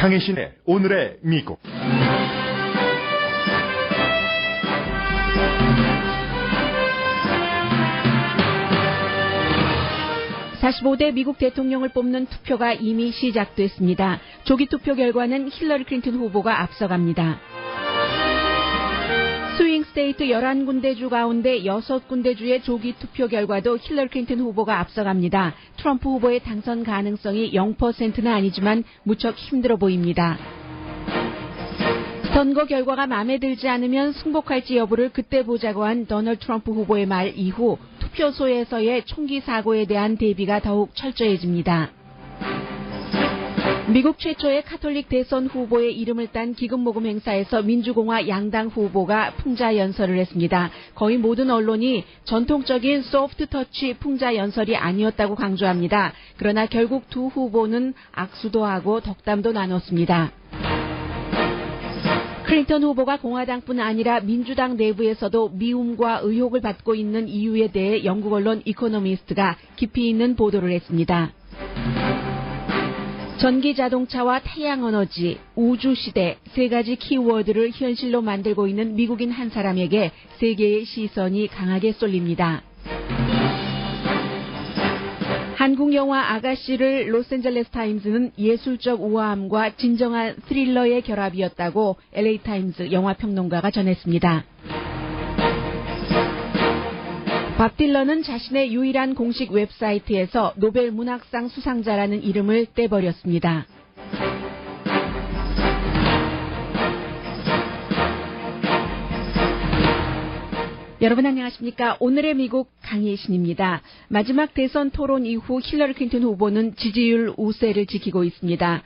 강혜신의 오늘의 미국. 45대 미국 대통령을 뽑는 투표가 이미 시작됐습니다. 조기 투표 결과는 힐러리 클린턴 후보가 앞서갑니다. 스윙 스테이트 11군데 주 가운데 6군데 주의 조기 투표 결과도 힐러리 클린턴 후보가 앞서갑니다. 트럼프 후보의 당선 가능성이 0%는 아니지만 무척 힘들어 보입니다. 선거 결과가 마음에 들지 않으면 승복할지 여부를 그때 보자고 한 도널드 트럼프 후보의 말 이후 투표소에서의 총기 사고에 대한 대비가 더욱 철저해집니다. 미국 최초의 카톨릭 대선 후보의 이름을 딴 기금모금 행사에서 민주공화 양당 후보가 풍자 연설을 했습니다. 거의 모든 언론이 전통적인 소프트 터치 풍자 연설이 아니었다고 강조합니다. 그러나 결국 두 후보는 악수도 하고 덕담도 나눴습니다. 클린턴 후보가 공화당뿐 아니라 민주당 내부에서도 미움과 의혹을 받고 있는 이유에 대해 영국 언론 이코노미스트가 깊이 있는 보도를 했습니다. 전기 자동차와 태양 에너지, 우주 시대 세 가지 키워드를 현실로 만들고 있는 미국인 한 사람에게 세계의 시선이 강하게 쏠립니다. 한국 영화 아가씨를 로스앤젤레스 타임즈는 예술적 우아함과 진정한 스릴러의 결합이었다고 LA 타임즈 영화평론가가 전했습니다. 밥 딜런은 자신의 유일한 공식 웹사이트에서 노벨 문학상 수상자라는 이름을 떼버렸습니다. 여러분 안녕하십니까? 오늘의 미국 강혜신입니다. 마지막 대선 토론 이후 힐러리 클린턴 후보는 지지율 우세를 지키고 있습니다.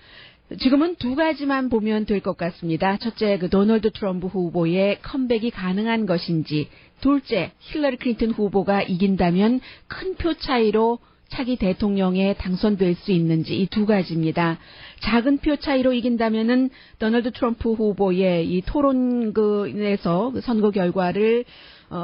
지금은 두 가지만 보면 될 것 같습니다. 첫째, 도널드 트럼프 후보의 컴백이 가능한 것인지, 둘째, 힐러리 클린턴 후보가 이긴다면 큰 표 차이로 차기 대통령에 당선될 수 있는지 이 두 가지입니다. 작은 표 차이로 이긴다면은 도널드 트럼프 후보의 이 토론에서 선거 결과를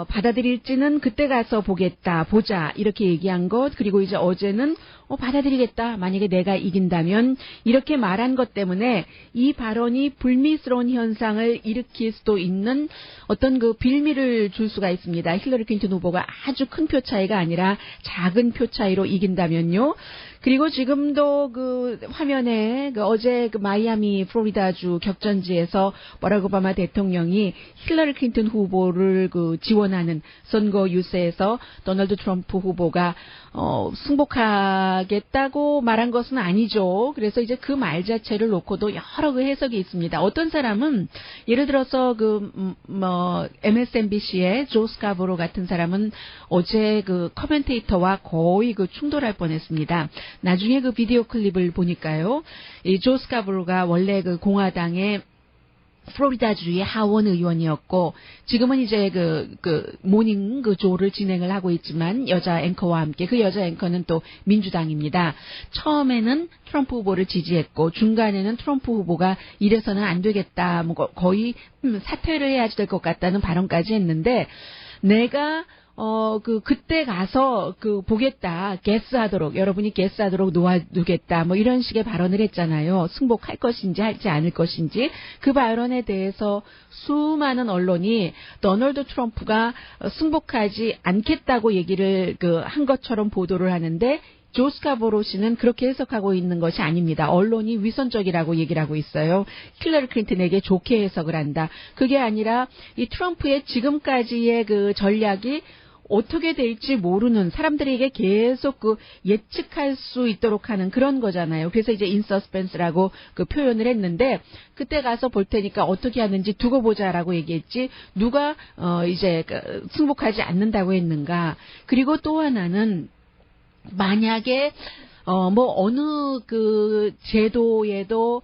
받아들일지는 그때 가서 보자 이렇게 얘기한 것, 그리고 이제 어제는 받아들이겠다 만약에 내가 이긴다면 이렇게 말한 것 때문에 이 발언이 불미스러운 현상을 일으킬 수도 있는 어떤 그 빌미를 줄 수가 있습니다. 힐러리 클린턴 후보가 아주 큰 표 차이가 아니라 작은 표 차이로 이긴다면요. 그리고 지금도 그 화면에 어제 마이애미 플로리다주 격전지에서 버락 오바마 대통령이 힐러리 클린턴 후보를 지원하는 선거 유세에서 도널드 트럼프 후보가 승복하겠다고 말한 것은 아니죠. 그래서 이제 그 말 자체를 놓고도 여러 해석이 있습니다. 어떤 사람은 예를 들어서 MSNBC의 조 스카보로 같은 사람은 어제 커멘테이터와 거의 충돌할 뻔했습니다. 나중에 비디오 클립을 보니까요, 이 조 스카보로가 원래 공화당의 플로리다주의 하원 의원이었고, 지금은 이제 모닝 조를 진행을 하고 있지만, 여자 앵커와 함께, 그 여자 앵커는 또 민주당입니다. 처음에는 트럼프 후보를 지지했고, 중간에는 트럼프 후보가 이래서는 안 되겠다, 거의 사퇴를 해야지 될 것 같다는 발언까지 했는데, 내가 그때 가서 보겠다, 게스하도록, 여러분이 게스하도록 놓아두겠다, 이런 식의 발언을 했잖아요. 승복할 것인지 할지 않을 것인지. 그 발언에 대해서 수많은 언론이 도널드 트럼프가 승복하지 않겠다고 얘기를 한 것처럼 보도를 하는데, 조 스카보로 씨는 그렇게 해석하고 있는 것이 아닙니다. 언론이 위선적이라고 얘기를 하고 있어요. 힐러리 클린턴에게 좋게 해석을 한다. 그게 아니라 이 트럼프의 지금까지의 전략이 어떻게 될지 모르는, 사람들에게 계속 예측할 수 있도록 하는 그런 거잖아요. 그래서 이제 인서스펜스라고 표현을 했는데, 그때 가서 볼 테니까 어떻게 하는지 두고 보자라고 얘기했지, 누가 이제 승복하지 않는다고 했는가. 그리고 또 하나는, 만약에 어느 제도에도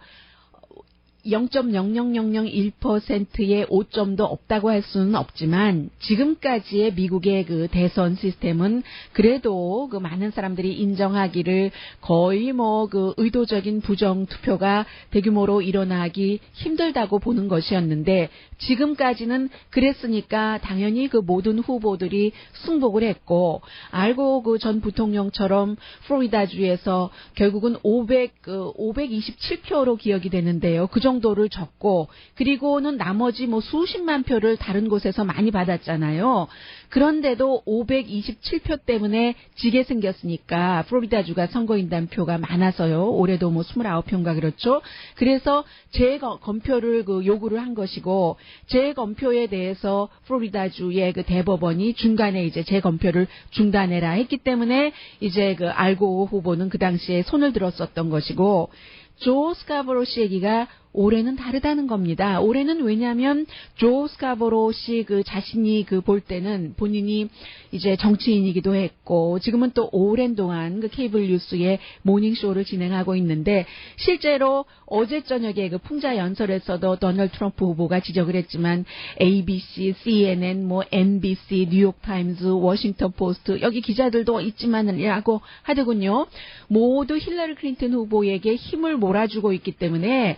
0.00001%의 오점도 없다고 할 수는 없지만 지금까지의 미국의 그 대선 시스템은 그래도 그 많은 사람들이 인정하기를 거의 뭐 그 의도적인 부정 투표가 대규모로 일어나기 힘들다고 보는 것이었는데 지금까지는 그랬으니까 당연히 그 모든 후보들이 승복을 했고 알고 그 전 부통령처럼 플로리다주에서 결국은 527표로 기억이 되는데요. 그 정도를 졌고 그리고는 나머지 뭐 수십만 표를 다른 곳에서 많이 받았잖아요. 그런데도 527표 때문에 지게 생겼으니까 플로리다주가 선거인단 표가 많아서요. 올해도 뭐 29표인가 그렇죠. 그래서 재검표를 그 요구를 한 것이고 재검표에 대해서 플로리다주의 그 대법원이 중간에 이제 재검표를 중단해라 했기 때문에 이제 그 알고 후보는 그 당시에 손을 들었었던 것이고 조 스카보로 씨 얘기가 올해는 다르다는 겁니다. 올해는 왜냐하면 조 스카보로 씨 그 자신이 그 볼 때는 본인이 이제 정치인이기도 했고 지금은 또 오랜 동안 그 케이블 뉴스의 모닝쇼를 진행하고 있는데 실제로 어제 저녁에 그 풍자 연설에서도 도널드 트럼프 후보가 지적을 했지만 ABC, CNN, 뭐 NBC, 뉴욕타임즈, 워싱턴 포스트 여기 기자들도 있지만이라고 하더군요. 모두 힐러리 클린턴 후보에게 힘을 몰아주고 있기 때문에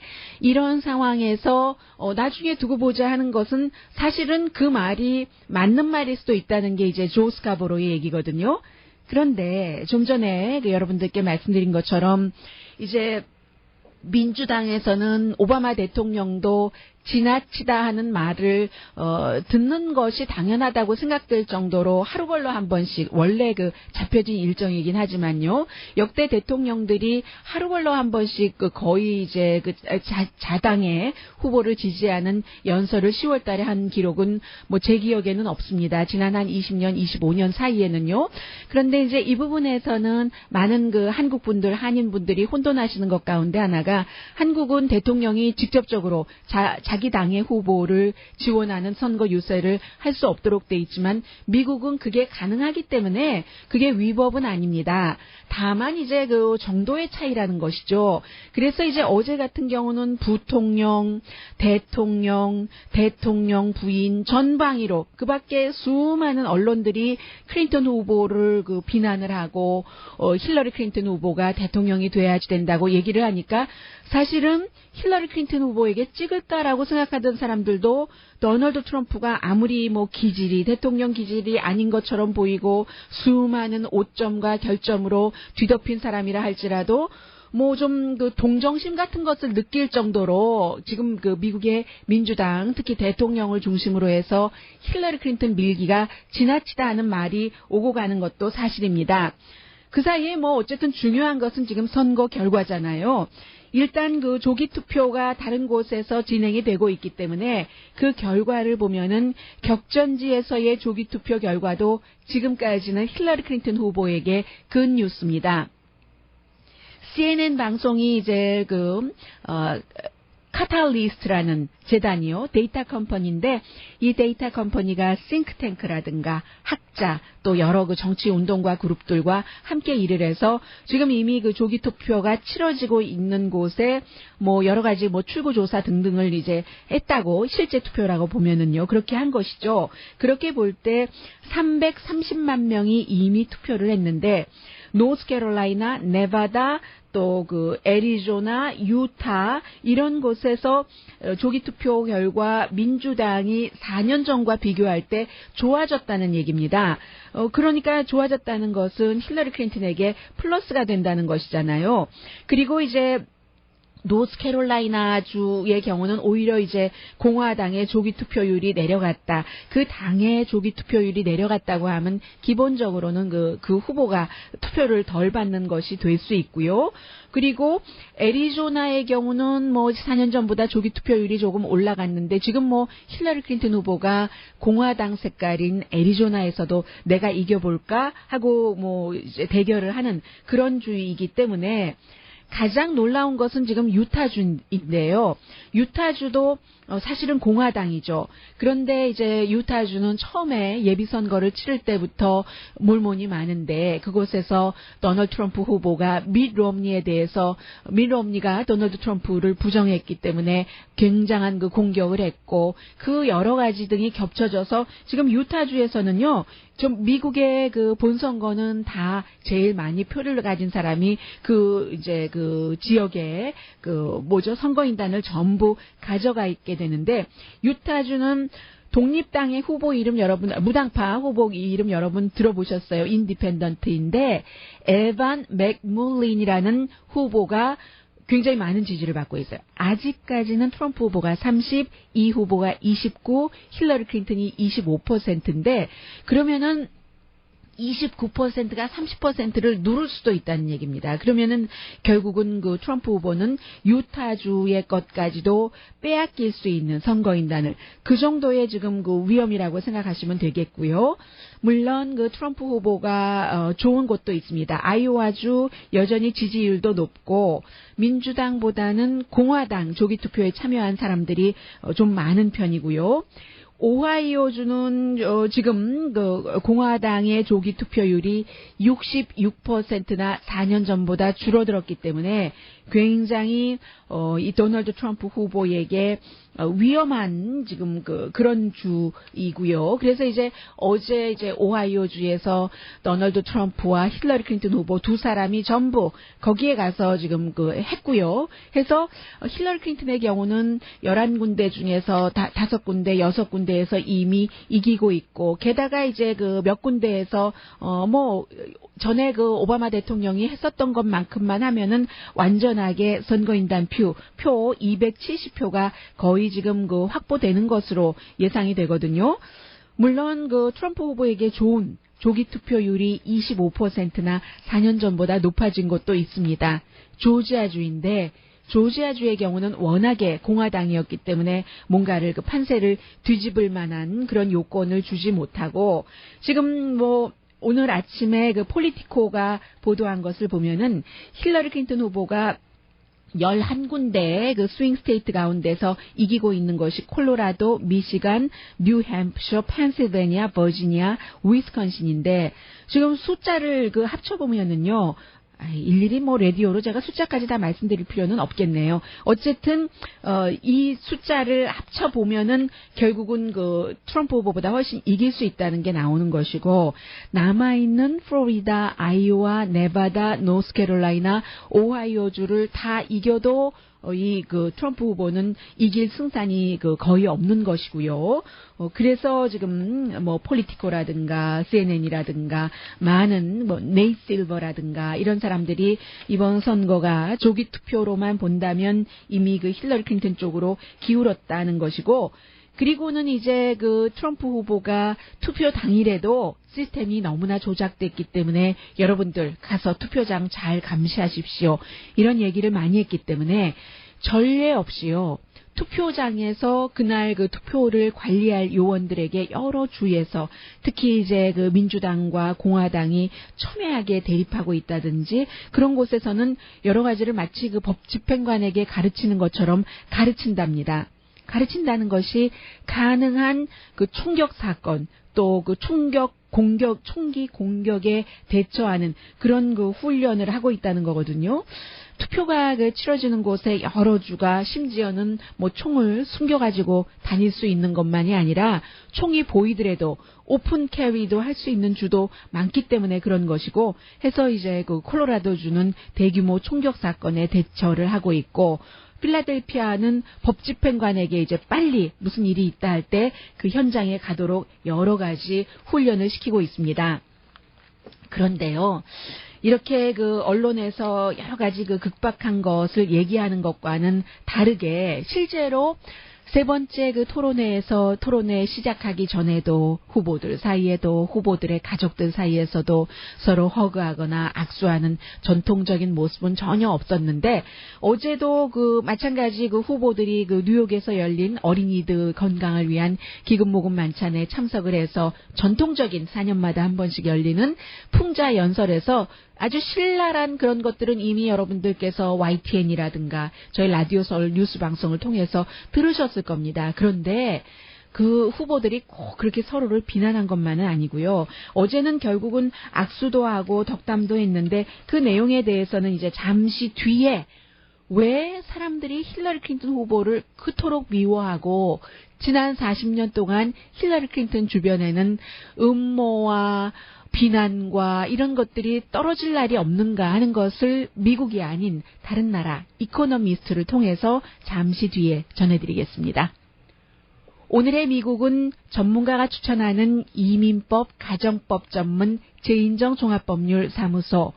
이런 상황에서 나중에 두고 보자 하는 것은 사실은 그 말이 맞는 말일 수도 있다는 게 이제 조 스카보로의 얘기거든요. 그런데 좀 전에 그 여러분들께 말씀드린 것처럼 이제 민주당에서는 오바마 대통령도 지나치다 하는 말을 듣는 것이 당연하다고 생각될 정도로 하루 걸러 한 번씩 원래 그 잡혀진 일정이긴 하지만요. 역대 대통령들이 하루 걸러 한 번씩 그 거의 이제 그 자당의 후보를 지지하는 연설을 10월 달에 한 기록은 뭐 제 기억에는 없습니다. 지난 한 20년, 25년 사이에는요. 그런데 이제 이 부분에서는 많은 그 한국 분들, 한인 분들이 혼돈하시는 것 가운데 하나가 한국은 대통령이 직접적으로 자기 당의 후보를 지원하는 선거 유세를 할 수 없도록 돼 있지만 미국은 그게 가능하기 때문에 그게 위법은 아닙니다. 다만 이제 그 정도의 차이라는 것이죠. 그래서 이제 어제 같은 경우는 부통령, 대통령 부인 전방위로 그밖에 수많은 언론들이 클린턴 후보를 그 비난을 하고 힐러리 클린턴 후보가 대통령이 돼야지 된다고 얘기를 하니까 사실은 힐러리 클린턴 후보에게 찍을까라고 생각하던 사람들도 도널드 트럼프가 아무리 뭐 대통령 기질이 아닌 것처럼 보이고 수많은 오점과 결점으로 뒤덮인 사람이라 할지라도 뭐 좀 그 동정심 같은 것을 느낄 정도로 지금 그 미국의 민주당 특히 대통령을 중심으로 해서 힐러리 클린턴 밀기가 지나치다 하는 말이 오고 가는 것도 사실입니다. 그 사이에 뭐 어쨌든 중요한 것은 지금 선거 결과잖아요. 일단 그 조기 투표가 다른 곳에서 진행이 되고 있기 때문에 그 결과를 보면은 격전지에서의 조기 투표 결과도 지금까지는 힐러리 클린턴 후보에게 근 뉴스입니다. CNN 방송이 이제 카탈리스트라는 재단이요. 데이터 컴퍼니인데 이 데이터 컴퍼니가 싱크탱크라든가 학자 또 여러 그 정치 운동가 그룹들과 함께 일을 해서 지금 이미 그 조기 투표가 치러지고 있는 곳에 뭐 여러 가지 뭐 출구 조사 등등을 이제 했다고 실제 투표라고 보면은요. 그렇게 한 것이죠. 그렇게 볼 때 330만 명이 이미 투표를 했는데 노스캐롤라이나, 네바다, 또 그 애리조나, 유타 이런 곳에서 조기 투표 결과 민주당이 4년 전과 비교할 때 좋아졌다는 얘기입니다. 그러니까 좋아졌다는 것은 힐러리 클린턴에게 플러스가 된다는 것이잖아요. 그리고 이제 노스캐롤라이나 주의 경우는 오히려 이제 공화당의 조기 투표율이 내려갔다. 그 당의 조기 투표율이 내려갔다고 하면 기본적으로는 그 후보가 투표를 덜 받는 것이 될 수 있고요. 그리고 애리조나의 경우는 뭐 4년 전보다 조기 투표율이 조금 올라갔는데 지금 뭐 힐러리 클린턴 후보가 공화당 색깔인 애리조나에서도 내가 이겨볼까 하고 뭐 이제 대결을 하는 그런 주의이기 때문에 가장 놀라운 것은 지금 유타주인데요. 유타주도 사실은 공화당이죠. 그런데 이제 유타주는 처음에 예비선거를 치를 때부터 몰몬이 많은데 그곳에서 도널드 트럼프 후보가 밋 롬니에 대해서 밋 롬니가 도널드 트럼프를 부정했기 때문에 굉장한 그 공격을 했고 그 여러 가지 등이 겹쳐져서 지금 유타주에서는요. 좀 미국의 그 본선거는 다 제일 많이 표를 가진 사람이 이제 그 지역의 선거인단을 전부 가져가 있게 되는데 유타주는 독립당의 후보 이름 무당파 후보 이름 여러분 들어보셨어요. 인디펜던트인데 에반 맥물린이라는 후보가 굉장히 많은 지지를 받고 있어요. 아직까지는 트럼프 후보가 30, 이 후보가 29, 힐러리 클린턴이 25%인데 그러면은 29%가 30%를 누를 수도 있다는 얘기입니다. 그러면은 결국은 그 트럼프 후보는 유타주의 것까지도 빼앗길 수 있는 선거인단을 그 정도의 지금 그 위험이라고 생각하시면 되겠고요. 물론 그 트럼프 후보가 좋은 곳도 있습니다. 아이오와주 여전히 지지율도 높고 민주당보다는 공화당 조기 투표에 참여한 사람들이 좀 많은 편이고요. 오하이오주는 지금 그 공화당의 조기 투표율이 66%나 4년 전보다 줄어들었기 때문에 굉장히 이 도널드 트럼프 후보에게 위험한 지금 그런 주이고요. 그래서 이제 어제 오하이오주에서 도널드 트럼프와 힐러리 클린턴 후보 두 사람이 전부 거기에 가서 지금 했고요. 해서 힐러리 클린턴의 경우는 11군데 중에서 5군데, 6군데에서 이미 이기고 있고 게다가 이제 몇 군데에서 전에 오바마 대통령이 했었던 것만큼만 하면은 완전하게 선거인단 표 270표가 거의 지금 확보되는 것으로 예상이 되거든요. 물론 트럼프 후보에게 좋은 조기 투표율이 25%나 4년 전보다 높아진 곳도 있습니다. 조지아주인데 조지아주의 경우는 워낙에 공화당이었기 때문에 뭔가를 판세를 뒤집을 만한 그런 요건을 주지 못하고 지금 오늘 아침에 폴리티코가 보도한 것을 보면은 힐러리 클린턴 후보가 11군데의 스윙 스테이트 가운데서 이기고 있는 것이 콜로라도, 미시간, 뉴햄프셔, 펜실베니아, 버지니아, 위스콘신인데 지금 숫자를 합쳐보면은요. 일일이 라디오로 제가 숫자까지 다 말씀드릴 필요는 없겠네요. 어쨌든 이 숫자를 합쳐보면은 결국은 트럼프 후보보다 훨씬 이길 수 있다는 게 나오는 것이고 남아있는 플로리다, 아이오와, 네바다, 노스캐롤라이나, 오하이오주를 다 이겨도 트럼프 후보는 이길 승산이 거의 없는 것이고요. 그래서 지금 폴리티코라든가 CNN이라든가 많은 네이 실버라든가 이런 사람들이 이번 선거가 조기 투표로만 본다면 이미 힐러리 클린턴 쪽으로 기울었다는 것이고 그리고는 이제 트럼프 후보가 투표 당일에도 시스템이 너무나 조작됐기 때문에 여러분들 가서 투표장 잘 감시하십시오. 이런 얘기를 많이 했기 때문에 전례 없이요. 투표장에서 그날 투표를 관리할 요원들에게 여러 주에서 특히 이제 민주당과 공화당이 첨예하게 대립하고 있다든지 그런 곳에서는 여러 가지를 마치 법 집행관에게 가르치는 것처럼 가르친답니다. 가르친다는 것이 가능한 총격 사건 또 총기 공격에 대처하는 그런 훈련을 하고 있다는 거거든요. 투표가 치러지는 곳에 여러 주가 심지어는 총을 숨겨가지고 다닐 수 있는 것만이 아니라 총이 보이더라도 오픈 캐리도 할 수 있는 주도 많기 때문에 그런 것이고 해서 이제 콜로라도주는 대규모 총격 사건에 대처를 하고 있고 필라델피아는 법집행관에게 이제 빨리 무슨 일이 있다 할 때 현장에 가도록 여러 가지 훈련을 시키고 있습니다. 그런데요. 이렇게 언론에서 여러 가지 극박한 것을 얘기하는 것과는 다르게 실제로 세 번째 토론회 시작하기 전에도 후보들 사이에도 후보들의 가족들 사이에서도 서로 허그하거나 악수하는 전통적인 모습은 전혀 없었는데 어제도 마찬가지 후보들이 뉴욕에서 열린 어린이들 건강을 위한 기금 모금 만찬에 참석을 해서 전통적인 4년마다 한 번씩 열리는 풍자 연설에서 아주 신랄한 그런 것들은 이미 여러분들께서 YTN이라든가 저희 라디오 서울 뉴스 방송을 통해서 들으셨을 겁니다. 그런데 그 후보들이 꼭 그렇게 서로를 비난한 것만은 아니고요. 어제는 결국은 악수도 하고 덕담도 했는데 그 내용에 대해서는 이제 잠시 뒤에 왜 사람들이 힐러리 클린턴 후보를 그토록 미워하고 지난 40년 동안 힐러리 클린턴 주변에는 음모와 비난과 이런 것들이 떨어질 날이 없는가 하는 것을 미국이 아닌 다른 나라 이코노미스트를 통해서 잠시 뒤에 전해드리겠습니다. 오늘의 미국은 전문가가 추천하는 이민법, 가정법 전문 재인정 종합법률 사무소,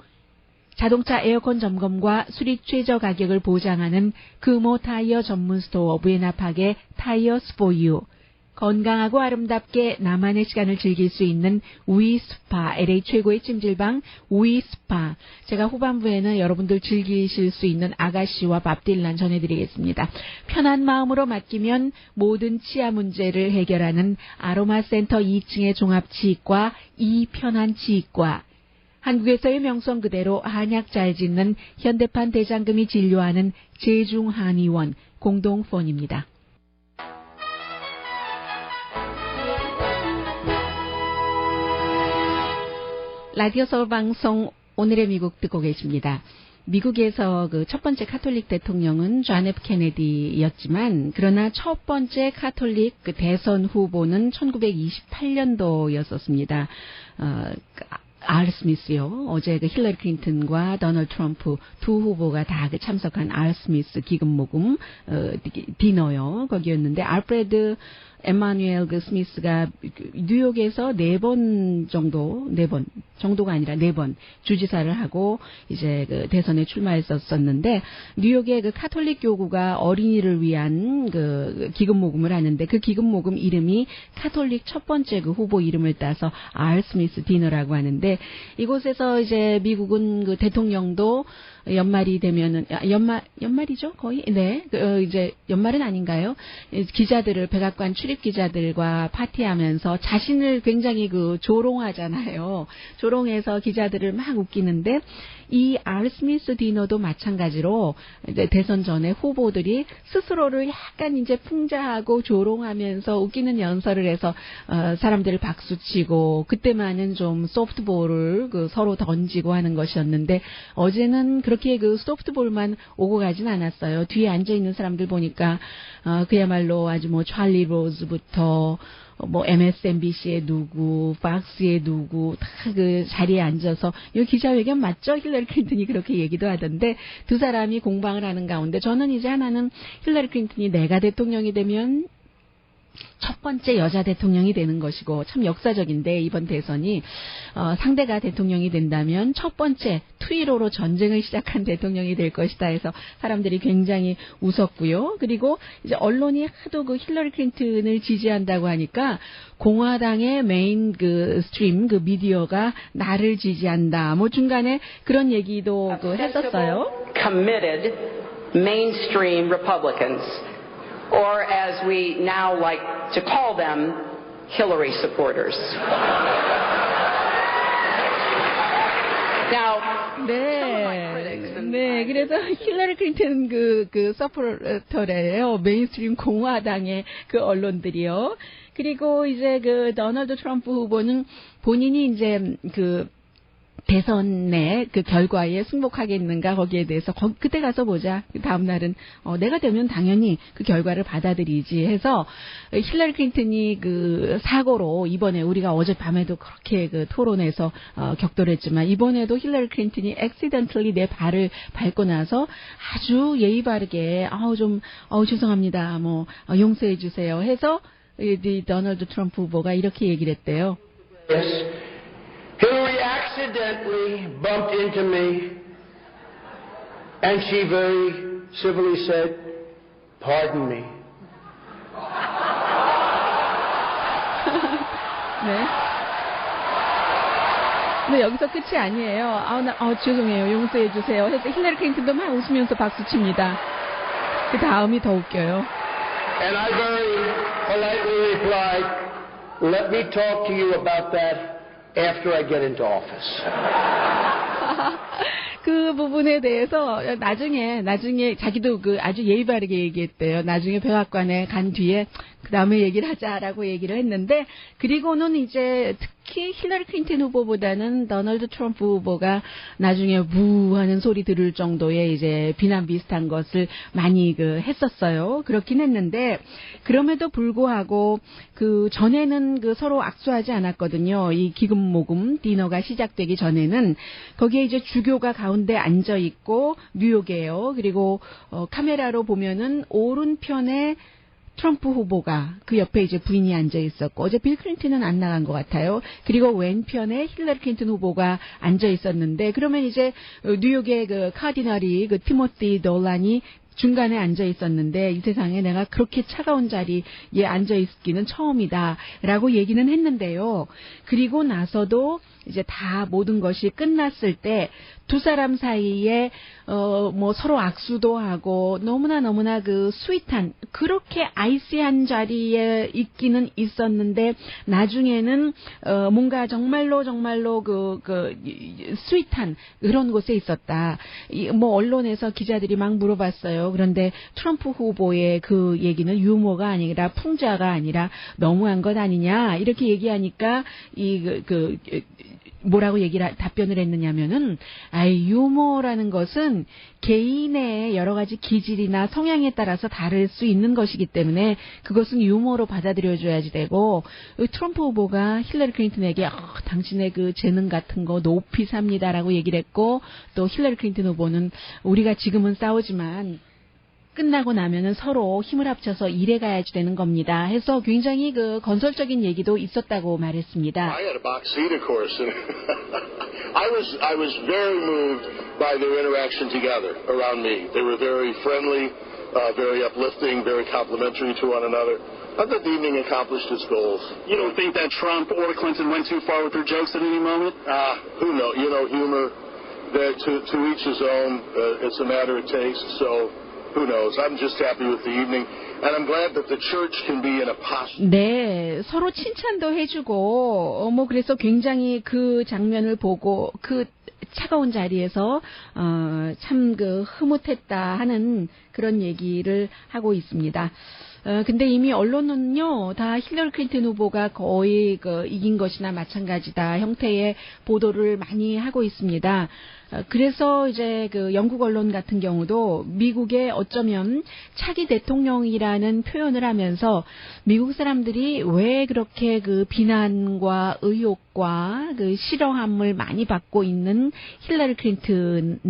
자동차 에어컨 점검과 수리 최저 가격을 보장하는 금호 타이어 전문 스토어 부에나팍의 타이어스 포유, 건강하고 아름답게 나만의 시간을 즐길 수 있는 우이스파, LA 최고의 찜질방 우이스파. 제가 후반부에는 여러분들 즐기실 수 있는 아가씨와 밥 딜란 전해드리겠습니다. 편한 마음으로 맡기면 모든 치아 문제를 해결하는 아로마센터 2층의 종합치과 이편한치과, 한국에서의 명성 그대로 한약 잘 짓는 현대판 대장금이 진료하는 제중한의원 공동폰입니다. 라디오 서울 방송 오늘의 미국 듣고 계십니다. 미국에서 그 첫 번째 카톨릭 대통령은 존 F 케네디였지만 그러나 첫 번째 카톨릭 그 대선 후보는 1928년도였었습니다. 알 스미스요. 어제 그 힐러리 클린턴과 도널드 트럼프 두 후보가 다 그 참석한 알 스미스 기금 모금 디너요. 거기였는데 알프레드 에마뉴엘 그 스미스가 뉴욕에서 4번 정도가 아니라 4번 주지사를 하고 이제 그 대선에 출마했었는데 뉴욕의 그 카톨릭 교구가 어린이를 위한 그 기금 모금을 하는데 그 기금 모금 이름이 카톨릭 첫 번째 그 후보 이름을 따서 알 스미스 디너라고 하는데 이곳에서 이제 미국은 그 대통령도 연말이 되면은 연말이죠 거의 네 이제 연말은 아닌가요? 기자들을 백악관 출입 기자들과 파티하면서 자신을 굉장히 그 조롱하잖아요. 조롱해서 기자들을 막 웃기는데 이 알 스미스 디너도 마찬가지로 이제 대선 전에 후보들이 스스로를 약간 이제 풍자하고 조롱하면서 웃기는 연설을 해서 사람들을 박수치고 그때만은 좀 소프트볼을 그 서로 던지고 하는 것이었는데 어제는 그렇게 그 소프트볼만 오고 가진 않았어요. 뒤에 앉아 있는 사람들 보니까 그야말로 아주 뭐 찰리 로즈부터 뭐 MSNBC의 누구, 박스의 누구 다 그 자리에 앉아서 이 기자회견 맞죠? 힐러리 클린턴이 그렇게 얘기도 하던데 두 사람이 공방을 하는 가운데 저는 이제 하나는 힐러리 클린턴이 내가 대통령이 되면 첫 번째 여자 대통령이 되는 것이고 참 역사적인데 이번 대선이 상대가 대통령이 된다면 첫 번째 투이로로 전쟁을 시작한 대통령이 될 것이다 해서 사람들이 굉장히 웃었고요. 그리고 이제 언론이 하도 그 힐러리 클린턴을 지지한다고 하니까 공화당의 메인 그 스트림 그 미디어가 나를 지지한다. 뭐 중간에 그런 얘기도 그 했었어요. Committed mainstream Republicans. Or as we now like to call them, Hillary supporters. Now, 네, 그래서 힐러리 클린턴 그 서포터래요. 메인스트림 공화당의 그 언론들이요. 그리고 이제 그 도널드 트럼프 후보는 본인이 이제 그 대선의 그 결과에 승복하겠는가 거기에 대해서 그때 가서 보자. 다음 날은 내가 되면 당연히 그 결과를 받아들이지 해서 힐러리 클린턴이 그 사고로 이번에 우리가 어젯밤에도 그렇게 그 토론에서 격돌했지만 이번에도 힐러리 클린턴이 accidentally 내 발을 밟고 나서 아주 예의 바르게 죄송합니다. 뭐 용서해 주세요 해서 이 도널드 트럼프 후보가 이렇게 얘기를 했대요. Yes. Hillary accidentally bumped into me, and she very civilly said, "Pardon me." 네. 근데 여기서 끝이 아니에요. 죄송해요. 용서해 주세요. 해서 힐러리 클린턴도 막 웃으면서 박수 칩니다. 그 다음이 더 웃겨요. And I very politely replied, "Let me talk to you about that after I get into office." 그 부분에 대해서 나중에 자기도 그 아주 예의 바르게 얘기했대요. 나중에 백악관에 간 뒤에 그 다음에 얘기를 하자라고 얘기를 했는데, 그리고는 이제 특히 힐러리 클린턴 후보보다는 도널드 트럼프 후보가 나중에 부 하는 소리 들을 정도의 이제 비난 비슷한 것을 많이 했었어요. 그렇긴 했는데, 그럼에도 불구하고 그 전에는 그 서로 악수하지 않았거든요. 이 기금 모금 디너가 시작되기 전에는 거기에 이제 주교가 가운데 앉아 있고, 뉴욕이에요. 그리고 카메라로 보면은 오른편에 트럼프 후보가, 그 옆에 이제 부인이 앉아 있었고, 어제 빌 클린턴은 안 나간 것 같아요. 그리고 왼편에 힐러리 클린턴 후보가 앉아 있었는데, 그러면 이제 뉴욕의 그 카디널이 그 티모시 돌란이 중간에 앉아 있었는데, 이 세상에 내가 그렇게 차가운 자리에 앉아 있기는 처음이다라고 얘기는 했는데요. 그리고 나서도 이제 다 모든 것이 끝났을 때 두 사람 사이에 뭐 서로 악수도 하고 너무나 그 스윗한, 그렇게 아이시한 자리에 있기는 있었는데, 나중에는 뭔가 정말로 그 스윗한 그런 곳에 있었다. 뭐 언론에서 기자들이 막 물어봤어요. 그런데 트럼프 후보의 그 얘기는 유머가 아니라 풍자가 아니라 너무한 것 아니냐, 이렇게 얘기하니까 뭐라고 답변을 했느냐면은, 유머라는 것은 개인의 여러 가지 기질이나 성향에 따라서 다를 수 있는 것이기 때문에 그것은 유머로 받아들여줘야지 되고, 트럼프 후보가 힐러리 클린턴에게 당신의 그 재능 같은 거 높이 삽니다라고 얘기를 했고, 또 힐러리 클린턴 후보는 우리가 지금은 싸우지만 끝나고 나면은 서로 힘을 합쳐서 일해 가야지 되는 겁니다 해서 굉장히 그 건설적인 얘기도 있었다고 말했습니다. I had a box seat, of course, and I was very moved by their interaction together around me. They were very friendly, very uplifting, very complimentary to one another. I thought the evening accomplished its goals. You don't think that Trump or Clinton went too far with their jokes at any moment? Who knows? You know, humor, to each his own. It's a matter of taste, so who knows? I'm just happy with the evening, and I'm glad that the church can be in a posture. 네, 서로 칭찬도 해주고, 뭐 그래서 굉장히 그 장면을 보고 그 차가운 자리에서 참 그 흐뭇했다 하는 그런 얘기를 하고 있습니다. 근데 이미 언론은요, 다 힐러리 클린턴 후보가 거의 이긴 것이나 마찬가지다 형태의 보도를 많이 하고 있습니다. 그래서 이제 그 영국 언론 같은 경우도 미국의 어쩌면 차기 대통령이라는 표현을 하면서 미국 사람들이 왜 그렇게 그 비난과 의혹과 그 싫어함을 많이 받고 있는 힐러리 클린턴인가,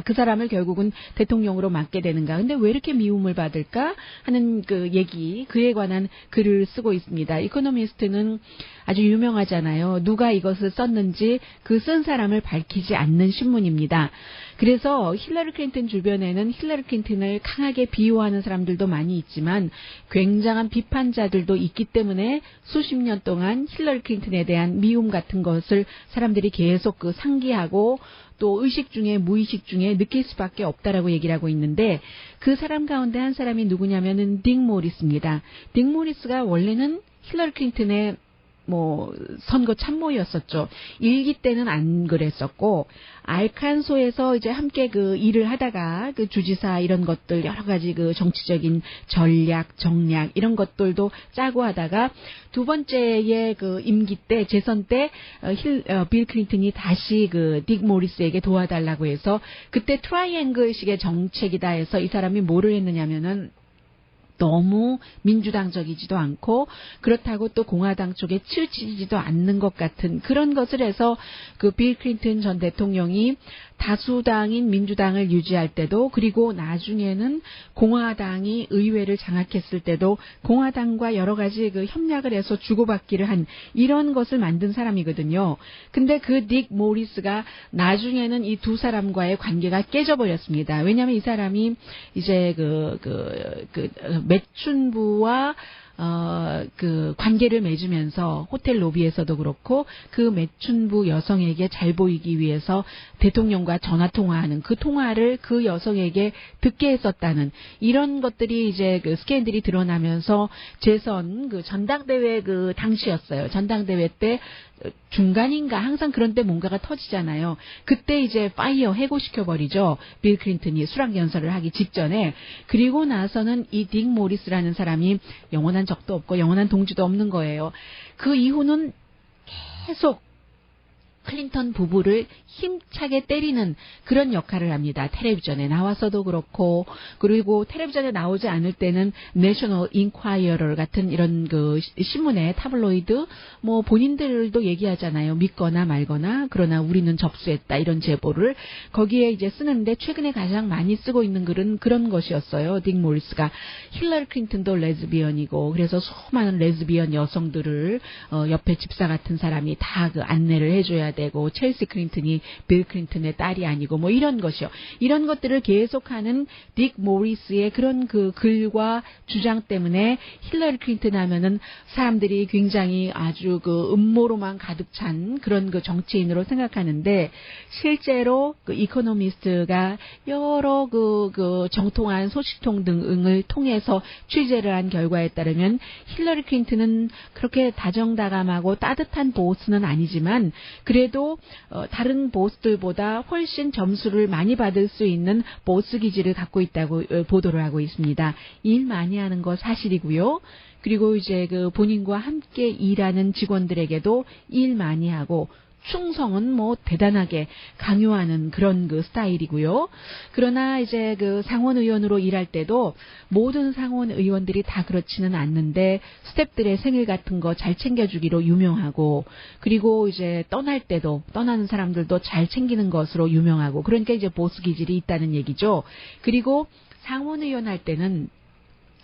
그 사람을 결국은 대통령으로 맡게 되는가, 근데 왜 이렇게 미움을 받을까 하는 그 얘기, 그에 관한 글을 쓰고 있습니다. 이코노미스트는 아주 유명하잖아요. 누가 이것을 썼는지 그 쓴 사람을 밝히지 않는 신문입니다. 그래서 힐러리 클린턴 주변에는 힐러리 클린턴을 강하게 비호하는 사람들도 많이 있지만 굉장한 비판자들도 있기 때문에 수십 년 동안 힐러리 클린턴에 대한 미움 같은 것을 사람들이 계속 상기하고 또 의식 중에 무의식 중에 느낄 수밖에 없다라고 얘기를 하고 있는데, 그 사람 가운데 한 사람이 누구냐면은 딕 모리스입니다. 딕 모리스가 원래는 힐러리 클린턴의 선거 참모였었죠. 일기 때는 안 그랬었고, 알칸소에서 이제 함께 그 일을 하다가 그 주지사 이런 것들 여러 가지 그 정치적인 전략, 정략 이런 것들도 짜고 하다가 두 번째의 그 임기 때, 재선 때, 빌 클린턴이 다시 그 딕 모리스에게 도와달라고 해서 그때 트라이앵글식의 정책이다 해서 이 사람이 뭐를 했느냐면은 너무 민주당적이지도 않고 그렇다고 또 공화당 쪽에 치우치지도 않는 것 같은 그런 것을 해서 그 빌 클린턴 전 대통령이 다수당인 민주당을 유지할 때도, 그리고 나중에는 공화당이 의회를 장악했을 때도 공화당과 여러 가지 그 협약을 해서 주고받기를 한 이런 것을 만든 사람이거든요. 근데 그 딕 모리스가 나중에는 이 두 사람과의 관계가 깨져버렸습니다. 왜냐하면 이 사람이 이제 매춘부와 그 관계를 맺으면서 호텔 로비에서도 그렇고 그 매춘부 여성에게 잘 보이기 위해서 대통령과 전화 통화하는 그 통화를 그 여성에게 듣게 했었다는 이런 것들이 이제 그 스캔들이 드러나면서 재선 그 전당대회 그 당시였어요. 전당대회 때 중간인가 항상 그런 때 뭔가가 터지잖아요. 그때 이제 파이어 해고시켜버리죠. 빌 클린턴이 수락연설을 하기 직전에. 그리고 나서는 이 딕 모리스라는 사람이 영원한 적도 없고 영원한 동지도 없는 거예요. 그 이후는 계속 클린턴 부부를 힘차게 때리는 그런 역할을 합니다. 텔레비전에 나와서도 그렇고, 그리고 텔레비전에 나오지 않을 때는 내셔널 인콰이어러 같은 이런 그 신문에 타블로이드 뭐 본인들도 얘기하잖아요. 믿거나 말거나, 그러나 우리는 접수했다 이런 제보를 거기에 이제 쓰는데, 최근에 가장 많이 쓰고 있는 글은 그런 것이었어요. 딕 모리스가 힐러리 클린턴도 레즈비언이고, 그래서 수많은 레즈비언 여성들을 옆에 집사 같은 사람이 다 그 안내를 해줘야 되고, 첼시 클린턴이 빌 클린턴의 딸이 아니고 뭐 이런 것이요. 이런 것들을 계속하는 딕 모리스의 그런 그 글과 주장 때문에 힐러리 클린턴 하면은 사람들이 굉장히 아주 그 음모로만 가득 찬 그런 그 정치인으로 생각하는데, 실제로 그 이코노미스트가 여러 그 정통한 소식통 등을 통해서 취재를 한 결과에 따르면 힐러리 클린턴은 그렇게 다정다감하고 따뜻한 보스는 아니지만 그래도 다른 보스들보다 훨씬 점수를 많이 받을 수 있는 보스 기질을 갖고 있다고 보도를 하고 있습니다. 일 많이 하는 거 사실이고요. 그리고 이제 그 본인과 함께 일하는 직원들에게도 일 많이 하고, 충성은 뭐 대단하게 강요하는 그런 그 스타일이고요. 그러나 이제 그 상원 의원으로 일할 때도 모든 상원 의원들이 다 그렇지는 않는데 스태프들의 생일 같은 거 잘 챙겨주기로 유명하고, 그리고 이제 떠날 때도 떠나는 사람들도 잘 챙기는 것으로 유명하고, 그러니까 이제 보스 기질이 있다는 얘기죠. 그리고 상원 의원 할 때는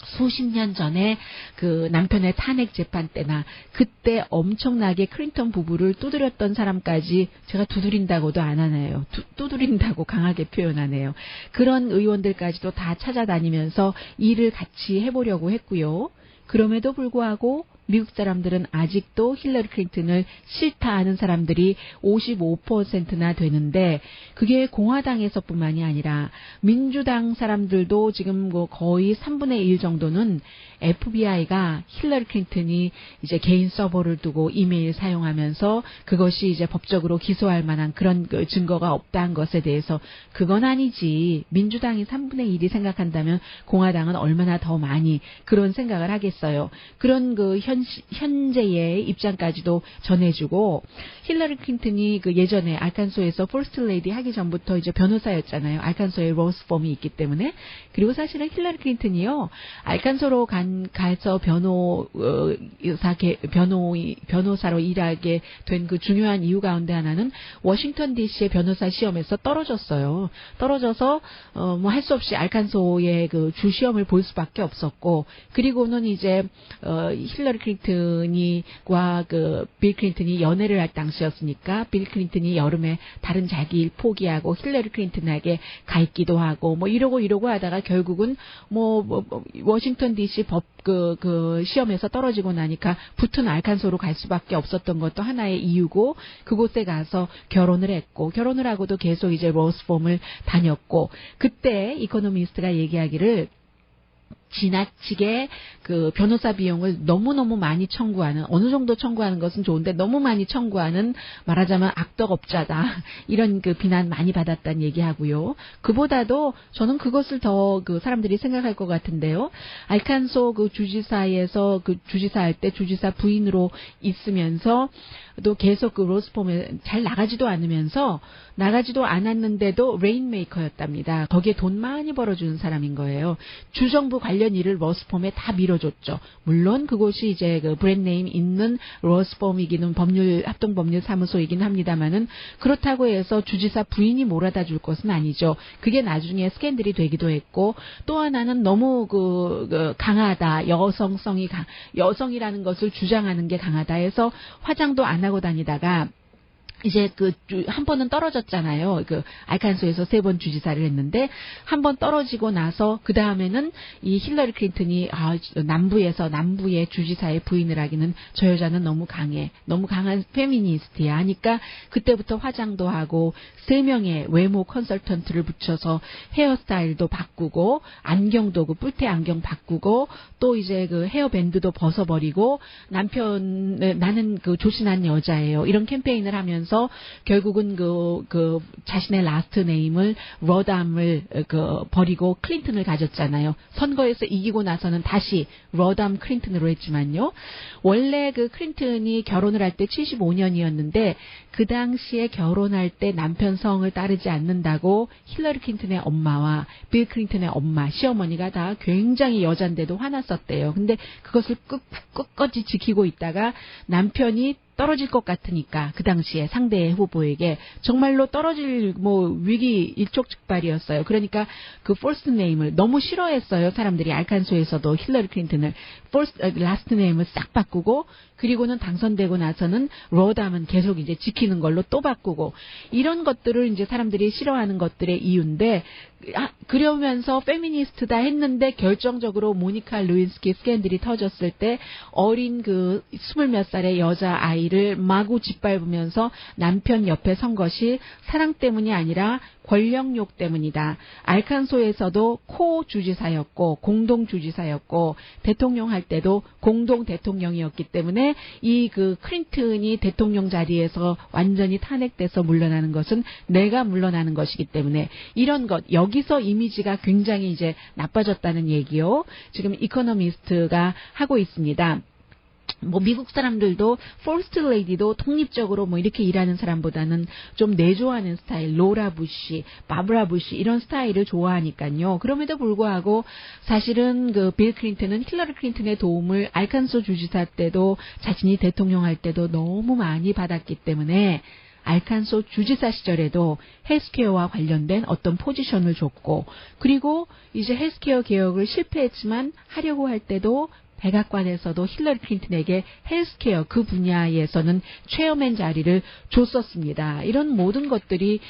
수십 년 전에 그 남편의 탄핵 재판 때나 그때 엄청나게 클린턴 부부를 두드렸던 사람까지 제가 두드린다고도 안 하네요. 두드린다고 강하게 표현하네요. 그런 의원들까지도 다 찾아다니면서 일을 같이 해보려고 했고요. 그럼에도 불구하고 미국 사람들은 아직도 힐러리 클린턴을 싫다 하는 사람들이 55%나 되는데, 그게 공화당에서뿐만이 아니라 민주당 사람들도 지금 거의 3분의 1 정도는 FBI가 힐러리 클린턴이 이제 개인 서버를 두고 이메일 사용하면서 그것이 이제 법적으로 기소할 만한 그런 그 증거가 없다는 것에 대해서 그건 아니지. 민주당이 3분의 1이 생각한다면 공화당은 얼마나 더 많이 그런 생각을 하겠어요. 그런 그 현재의 입장까지도 전해주고, 힐러리 클린턴이 그 예전에 알칸소에서 퍼스트 레이디 하기 전부터 이제 변호사였잖아요. 알칸소에 로스펌이 있기 때문에. 그리고 사실은 힐러리 클린턴이요, 알칸소로 가서 변호사로 일하게 된 그 중요한 이유 가운데 하나는 워싱턴 DC의 변호사 시험에서 떨어졌어요. 떨어져서 뭐 할 수 없이 알칸소의 그 주 시험을 볼 수밖에 없었고, 그리고는 이제 힐러리 클린턴이와 그 빌 클린턴이 연애를 할 당시였으니까 빌 클린턴이 여름에 다른 자기 일 포기하고 힐러리 클린턴에게 가 있기도 하고 뭐 이러고 하다가 결국은 뭐 워싱턴 DC 법 그 시험에서 떨어지고 나니까 붙은 알칸소로 갈 수밖에 없었던 것도 하나의 이유고, 그곳에 가서 결혼을 했고, 결혼을 하고도 계속 이제 로스펌을 다녔고, 그때 이코노미스트가 얘기하기를 지나치게 그 변호사 비용을 너무너무 많이 청구하는, 어느 정도 청구하는 것은 좋은데 너무 많이 청구하는, 말하자면 악덕업자다, 이런 그 비난 많이 받았다는 얘기하고요. 그보다도 저는 그것을 더 그 사람들이 생각할 것 같은데요. 알칸소 그 주지사에서 그 주지사 할 때 주지사 부인으로 있으면서 또 계속 그 로스펌에 잘 나가지도 않았는데도 레인메이커였답니다. 거기에 돈 많이 벌어주는 사람인 거예요. 주정부 관련 일을 로스펌에 다 밀어줬죠. 물론 그곳이 이제 그 브랜드네임 있는 로스펌이기는 합동법률사무소이긴 합니다만은, 그렇다고 해서 주지사 부인이 몰아다 줄 것은 아니죠. 그게 나중에 스캔들이 되기도 했고, 또 하나는 너무 그 강하다, 여성이라는 것을 주장하는 게 강하다 해서 화장도 안 하고 다니다가 이제 한 번은 떨어졌잖아요. 알칸소에서 3번 주지사를 했는데, 한 번 떨어지고 나서, 그 다음에는 이 힐러리 클린턴이, 남부의 주지사의 부인을 하기는 저 여자는 너무 강해. 너무 강한 페미니스트야 하니까, 그때부터 화장도 하고, 3명의 외모 컨설턴트를 붙여서 헤어스타일도 바꾸고, 안경도 뿔테 안경 바꾸고, 또 이제 헤어밴드도 벗어버리고, 나는 조신한 여자예요. 이런 캠페인을 하면서, 결국은 자신의 라스트 네임을 러담을 버리고 클린턴을 가졌잖아요. 선거에서 이기고 나서는 다시 러담 클린턴으로 했지만요. 원래 클린턴이 결혼을 할 때 75년이었는데 그 당시에 결혼할 때 남편 성을 따르지 않는다고 힐러리 클린턴의 엄마와 빌 클린턴의 엄마, 시어머니가 다 굉장히 여잔데도 화났었대요. 근데 그것을 끝까지 지키고 있다가 남편이 떨어질 것 같으니까 그 당시에 상대 후보에게 정말로 떨어질 위기 일촉즉발이었어요. 그러니까 first name을 너무 싫어했어요. 사람들이 알칸소에서도 힐러리 클린턴을 last name을 싹 바꾸고 그리고는 당선되고 나서는 러담은 계속 이제 지키는 걸로 또 바꾸고 이런 것들을 이제 사람들이 싫어하는 것들의 이유인데 그러면서 페미니스트다 했는데 결정적으로 모니카 루인스키 스캔들이 터졌을 때 어린 20몇 살의 여자아이를 마구 짓밟으면서 남편 옆에 선 것이 사랑 때문이 아니라 권력욕 때문이다. 알칸소에서도 코 주지사였고 공동 주지사였고 대통령 할 때도 공동 대통령이었기 때문에 이 클린턴이 대통령 자리에서 완전히 탄핵돼서 물러나는 것은 내가 물러나는 것이기 때문에 이런 것 여기서 이미지가 굉장히 이제 나빠졌다는 얘기요. 지금 이코노미스트가 하고 있습니다. 미국 사람들도 퍼스트 레이디도 독립적으로 이렇게 일하는 사람보다는 좀 내조하는 스타일, 로라 부시, 바브라 부시 이런 스타일을 좋아하니까요. 그럼에도 불구하고 사실은 빌 클린턴은 힐러리 클린턴의 도움을 알칸소 주지사 때도 자신이 대통령 할 때도 너무 많이 받았기 때문에 알칸소 주지사 시절에도 헬스케어와 관련된 어떤 포지션을 줬고 그리고 이제 헬스케어 개혁을 실패했지만 하려고 할 때도 백악관에서도 힐러리 클린턴에게 헬스케어 그 분야에서는 체어맨 자리를 줬었습니다. 이런 모든 것들이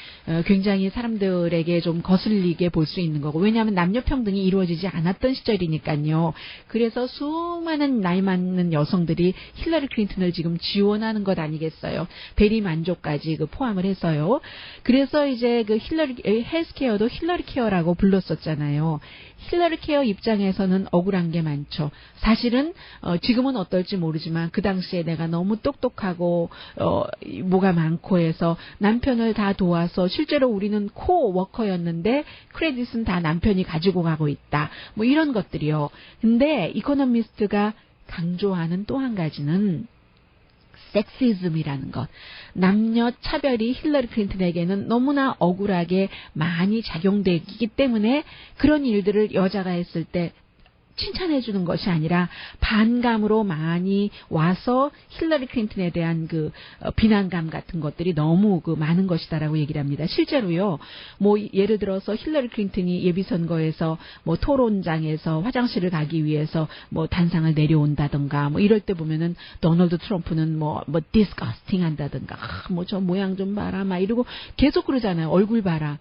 굉장히 사람들에게 좀 거슬리게 볼 수 있는 거고 왜냐하면 남녀평등이 이루어지지 않았던 시절이니까요. 그래서 수많은 나이 많은 여성들이 힐러리 클린턴을 지금 지원하는 것 아니겠어요. 대리만족까지 포함을 해서요. 그래서 이제 헬스케어도 힐러리 케어라고 불렀었잖아요. 힐러리 케어 입장에서는 억울한 게 많죠. 사실은 지금은 어떨지 모르지만 그 당시에 내가 너무 똑똑하고 뭐가 많고 해서 남편을 다 도와서 실제로 우리는 코워커였는데 크레딧은 다 남편이 가지고 가고 있다. 이런 것들이요. 근데 이코노미스트가 강조하는 또 한 가지는 섹시즘이라는 것. 남녀 차별이 힐러리 클린턴에게는 너무나 억울하게 많이 작용되기 때문에 그런 일들을 여자가 했을 때 칭찬해 주는 것이 아니라 반감으로 많이 와서 힐러리 클린턴에 대한 비난감 같은 것들이 너무 많은 것이다라고 얘기를 합니다. 실제로요. 예를 들어서 힐러리 클린턴이 예비선거에서 토론장에서 화장실을 가기 위해서 단상을 내려온다든가 이럴 때 보면은 도널드 트럼프는 disgusting 한다든가 저 모양 좀 봐라 이러고 계속 그러잖아요. 얼굴 봐라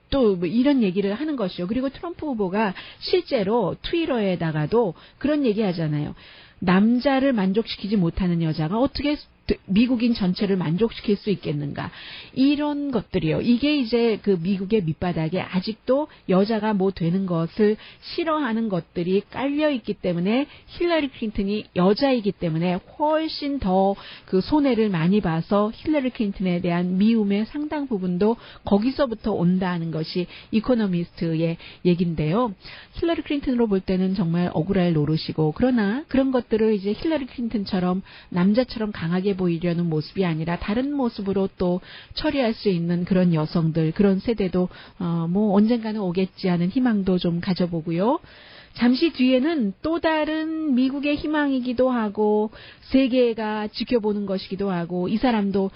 또 이런 얘기를 하는 것이요. 그리고 트럼프 후보가 실제로 트위터에다가도 그런 얘기 하잖아요. 남자를 만족시키지 못하는 여자가 어떻게 미국인 전체를 만족시킬 수 있겠는가. 이런 것들이요. 이게 이제 미국의 밑바닥에 아직도 여자가 되는 것을 싫어하는 것들이 깔려있기 때문에 힐러리 클린턴이 여자이기 때문에 훨씬 더 손해를 많이 봐서 힐러리 클린턴에 대한 미움의 상당 부분도 거기서부터 온다는 것이 이코노미스트의 얘기인데요. 힐러리 클린턴으로 볼 때는 정말 억울할 노릇이고 그러나 그런 것들을 이제 힐러리 클린턴처럼 남자처럼 강하게 보이려는 모습이 아니라 다른 모습으로 또 처리할 수 있는 그런 여성들, 그런 세대도 언젠가는 오겠지 하는 희망도 좀 가져보고요. 잠시 뒤에는 또 다른 미국의 희망이기도 하고 세계가 지켜보는 것이기도 하고 이 사람도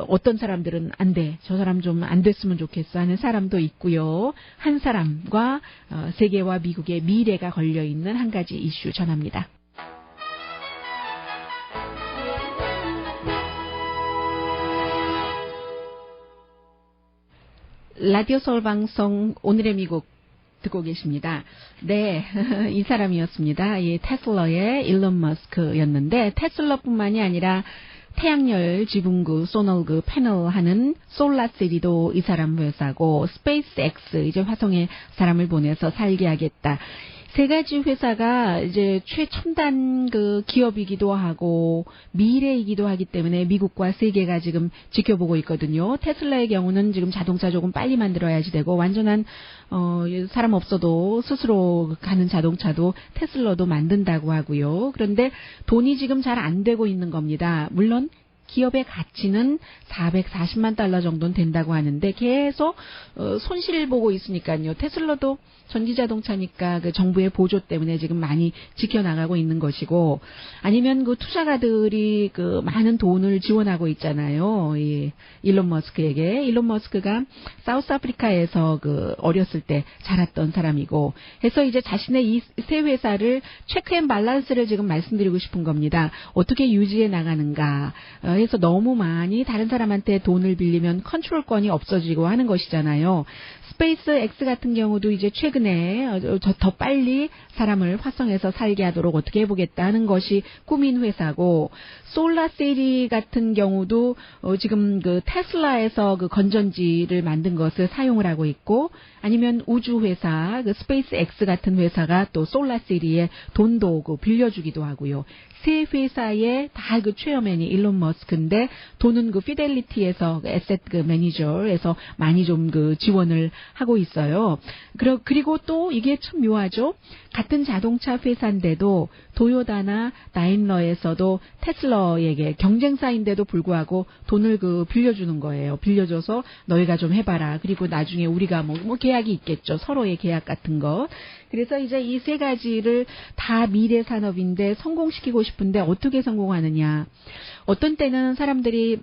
어떤 사람들은 안 돼. 저 사람 좀 안 됐으면 좋겠어 하는 사람도 있고요. 한 사람과 세계와 미국의 미래가 걸려있는 한 가지 이슈 전합니다. 라디오 서울 방송 오늘의 미국 듣고 계십니다. 네, 이 사람이었습니다. 이 테슬라의 일론 머스크였는데 테슬라뿐만이 아니라 태양열 지분구, 소널그 패널 하는 솔라시티도 이 사람 회사고 스페이스X 이제 화성에 사람을 보내서 살게 하겠다. 세 가지 회사가 이제 최첨단 그 기업이기도 하고 미래이기도 하기 때문에 미국과 세계가 지금 지켜보고 있거든요. 테슬라의 경우는 지금 자동차 조금 빨리 만들어야지 되고 완전한 사람 없어도 스스로 가는 자동차도 테슬라도 만든다고 하고요. 그런데 돈이 지금 잘 안 되고 있는 겁니다. 물론 기업의 가치는 440만 달러 정도는 된다고 하는데 계속 손실을 보고 있으니까요. 테슬라도 전기자동차니까 그 정부의 보조 때문에 지금 많이 지켜나가고 있는 것이고 아니면 그 투자가들이 그 많은 돈을 지원하고 있잖아요. 이 일론 머스크에게. 일론 머스크가 사우스 아프리카에서 그 어렸을 때 자랐던 사람이고 해서 이제 자신의 이 세 회사를 체크 앤 밸런스를 지금 말씀드리고 싶은 겁니다. 어떻게 유지해 나가는가 해서 너무 많이 다른 사람한테 돈을 빌리면 컨트롤권이 없어지고 하는 것이잖아요. 스페이스 X 같은 경우도 이제 최근에 더 빨리 사람을 화성에서 살게 하도록 어떻게 해보겠다 하는 것이 꿈인 회사고 솔라시티 같은 경우도 지금 그 테슬라에서 그 건전지를 만든 것을 사용을 하고 있고 아니면 우주 회사 그 스페이스 X 같은 회사가 또 솔라시티에 돈도 그 빌려주기도 하고요. 세 회사의 다 그 최어맨이 일론 머스크인데 돈은 그 피델리티에서 에셋 그 매니저에서 많이 좀 그 지원을 하고 있어요. 그리고 또 이게 참 묘하죠. 같은 자동차 회사인데도 도요타나 다임러에서도 테슬라에게 경쟁사인데도 불구하고 돈을 그 빌려주는 거예요. 빌려줘서 너희가 좀 해봐라. 그리고 나중에 우리가 뭐 계약이 있겠죠. 서로의 계약 같은 거. 그래서 이제 이 세 가지를 다 미래 산업인데 성공시키고 싶은데 어떻게 성공하느냐. 어떤 때는 사람들이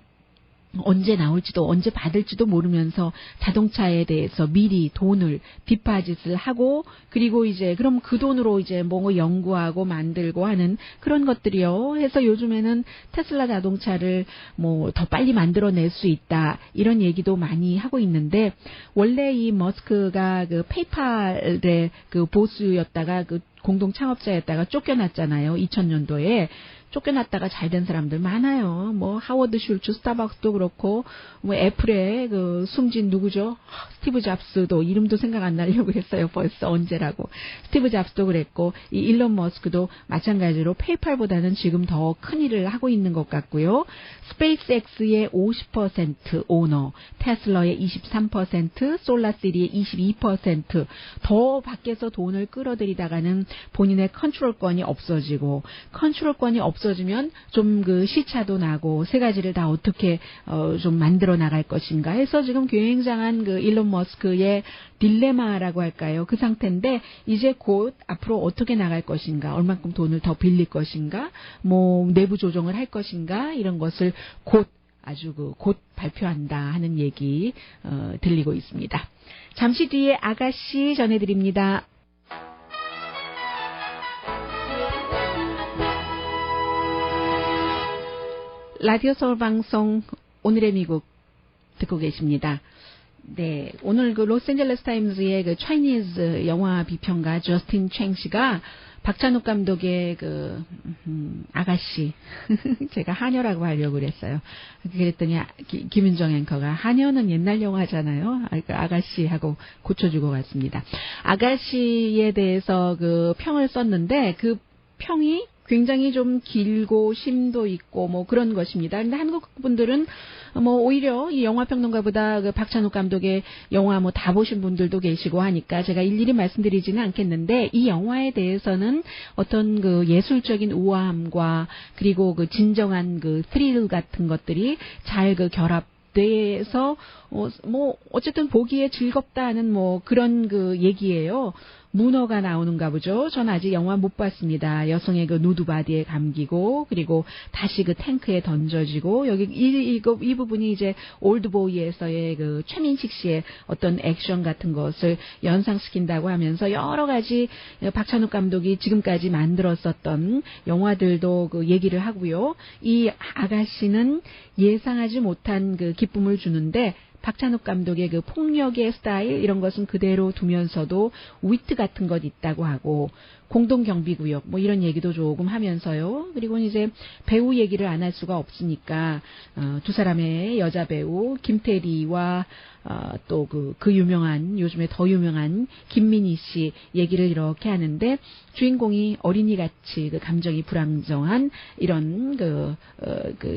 언제 나올지도 언제 받을지도 모르면서 자동차에 대해서 미리 돈을 뒷바짓을 하고 그리고 이제 그럼 그 돈으로 이제 뭐 연구하고 만들고 하는 그런 것들이요. 해서 요즘에는 테슬라 자동차를 뭐 더 빨리 만들어낼 수 있다 이런 얘기도 많이 하고 있는데 원래 이 머스크가 그 페이팔의 그 보수였다가 그 공동 창업자였다가 쫓겨났잖아요. 2000년도에. 쫓겨났다가 잘된 사람들 많아요. 뭐 하워드 슐츠 스타벅스도 그렇고 뭐 애플의 그 숨진 누구죠? 스티브 잡스도 이름도 생각 안 나려고 했어요. 벌써 언제라고. 스티브 잡스도 그랬고 이 일론 머스크도 마찬가지로 페이팔보다는 지금 더 큰 일을 하고 있는 것 같고요. 스페이스X의 50% 오너, 테슬라의 23%, 솔라시티의 22%더 밖에서 돈을 끌어들이다가는 본인의 컨트롤권이 없어지고 컨트롤권이 없어지면 좀 그 시차도 나고 세 가지를 다 어떻게 좀 만들어 나갈 것인가 해서 지금 굉장한 그 일론 머스크의 딜레마라고 할까요? 그 상태인데 이제 곧 앞으로 어떻게 나갈 것인가, 얼만큼 돈을 더 빌릴 것인가, 뭐 내부 조정을 할 것인가 이런 것을 곧 아주 곧 발표한다 하는 얘기 들리고 있습니다. 잠시 뒤에 아가씨 전해드립니다. 라디오 서울 방송 오늘의 미국 듣고 계십니다. 네, 오늘 그 로스앤젤레스 타임즈의 그 차이니즈 영화 비평가 저스틴 챙 씨가 박찬욱 감독의 그 아가씨 제가 하녀라고 하려고 그랬어요. 그랬더니 김윤정 앵커가 하녀는 옛날 영화잖아요. 아가씨 하고 고쳐주고 갔습니다. 아가씨에 대해서 그 평을 썼는데 그 평이 굉장히 좀 길고 심도 있고 뭐 그런 것입니다. 근데 한국 분들은 뭐 오히려 이 영화 평론가보다 그 박찬욱 감독의 영화 뭐 다 보신 분들도 계시고 하니까 제가 일일이 말씀드리지는 않겠는데 이 영화에 대해서는 어떤 그 예술적인 우아함과 그리고 그 진정한 그 스릴 같은 것들이 잘 그 결합돼서 뭐 어쨌든 보기에 즐겁다 하는 뭐 그런 그 얘기예요. 문어가 나오는가 보죠. 전 아직 영화 못 봤습니다. 여성의 그 누드바디에 감기고 그리고 다시 그 탱크에 던져지고 여기 이 부분이 이제 올드보이에서의 그 최민식 씨의 어떤 액션 같은 것을 연상시킨다고 하면서 여러 가지 박찬욱 감독이 지금까지 만들었었던 영화들도 그 얘기를 하고요. 이 아가씨는 예상하지 못한 그 기쁨을 주는데 박찬욱 감독의 그 폭력의 스타일 이런 것은 그대로 두면서도 위트 같은 것 있다고 하고 공동경비구역 뭐 이런 얘기도 조금 하면서요. 그리고 이제 배우 얘기를 안 할 수가 없으니까 두 사람의 여자 배우 김태리와 또 그 유명한 요즘에 더 유명한 김민희 씨 얘기를 이렇게 하는데 주인공이 어린이같이 그 감정이 불안정한 이런 그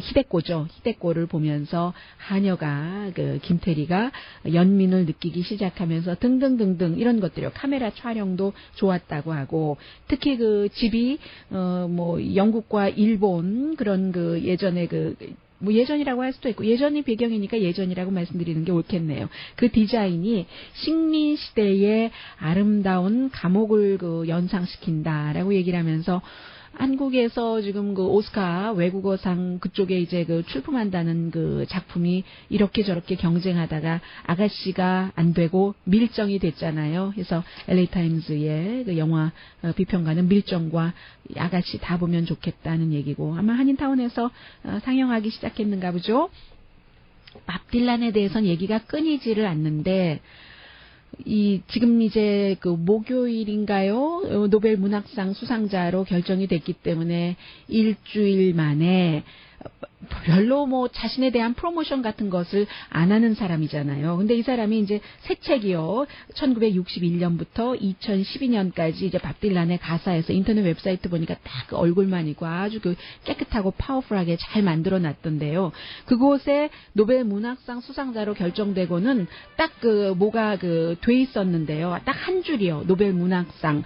희대꼬죠. 희대꼬를 보면서 하녀가 그 김태리가 연민을 느끼기 시작하면서 등등등등 이런 것들이요. 카메라 촬영도 좋았다고 하고 특히 그 집이 뭐 영국과 일본 그런 그 예전에 뭐 예전이라고 할 수도 있고 예전이 배경이니까 예전이라고 말씀드리는 게 옳겠네요. 그 디자인이 식민 시대의 아름다운 감옥을 그 연상시킨다라고 얘기를 하면서 한국에서 지금 그 오스카 외국어상 그쪽에 이제 그 출품한다는 그 작품이 이렇게 저렇게 경쟁하다가 아가씨가 안 되고 밀정이 됐잖아요. 그래서 LA 타임즈의 그 영화 비평가는 밀정과 아가씨 다 보면 좋겠다는 얘기고 아마 한인타운에서 상영하기 시작했는가 보죠. 밥 딜란에 대해서는 얘기가 끊이지를 않는데 지금 이제 그 목요일인가요? 노벨 문학상 수상자로 결정이 됐기 때문에 일주일 만에 별로 뭐 자신에 대한 프로모션 같은 것을 안 하는 사람이잖아요. 근데 이 사람이 이제 새 책이요. 1961년부터 2012년까지 이제 밥 딜란의 가사에서 인터넷 웹사이트 보니까 딱 그 얼굴만 있고 아주 그 깨끗하고 파워풀하게 잘 만들어 놨던데요. 그곳에 노벨 문학상 수상자로 결정되고는 딱 그 뭐가 그 돼 있었는데요. 딱 한 줄이요. 노벨 문학상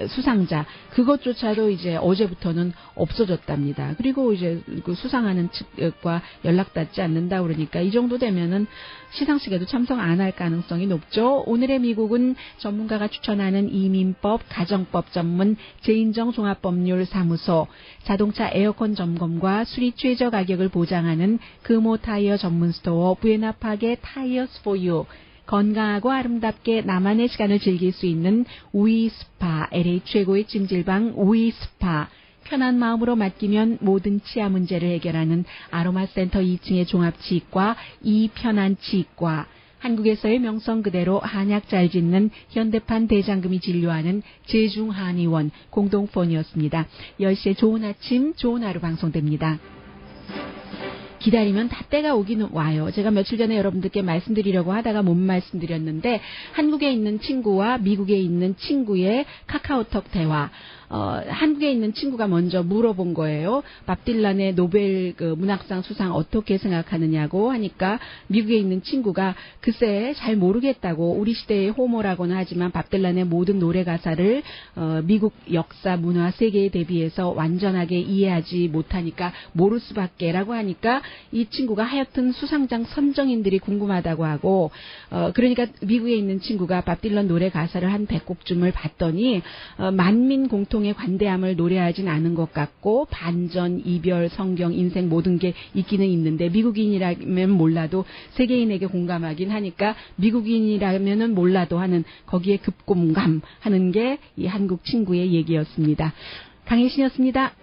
수상자. 그것조차도 이제 어제부터는 없어졌답니다. 그리고 이제 그 수상하는 측과 연락닿지 않는다 그러니까 이 정도 되면은 시상식에도 참석 안 할 가능성이 높죠. 오늘의 미국은 전문가가 추천하는 이민법, 가정법 전문 제인정 종합법률사무소, 자동차 에어컨 점검과 수리 최저 가격을 보장하는 금호 타이어 전문 스토어 부에나파게 타이어스 포유, 건강하고 아름답게 나만의 시간을 즐길 수 있는 우이스파, LA 최고의 찜질방 우이스파, 편한 마음으로 맡기면 모든 치아 문제를 해결하는 아로마센터 2층의 종합치과 이편안치과, 한국에서의 명성 그대로 한약 잘 짓는 현대판 대장금이 진료하는 제중한의원 공동폰이었습니다. 10시에 좋은 아침, 좋은 하루 방송됩니다. 기다리면 다 때가 오긴 와요. 제가 며칠 전에 여러분들께 말씀드리려고 하다가 못 말씀드렸는데 한국에 있는 친구와 미국에 있는 친구의 카카오톡 대화. 한국에 있는 친구가 먼저 물어본 거예요. 밥 딜란의 노벨 그 문학상 수상 어떻게 생각하느냐고 하니까 미국에 있는 친구가 글쎄 잘 모르겠다고, 우리 시대의 호모라고는 하지만 밥 딜란의 모든 노래 가사를 미국 역사 문화 세계에 대비해서 완전하게 이해하지 못하니까 모를 수밖에라고 하니까 이 친구가 하여튼 수상장 선정인들이 궁금하다고 하고 그러니까 미국에 있는 친구가 밥 딜란 노래 가사를 한 100곡쯤을 봤더니 만민 공통의 관대함을 노래하진 않은 것 같고 반전, 이별, 성경, 인생 모든 게 있기는 있는데 미국인이라면 몰라도 세계인에게 공감하긴 하니까 미국인이라면은 몰라도 하는 거기에 급공감하는 게 이 한국 친구의 얘기였습니다. 강혜신이었습니다.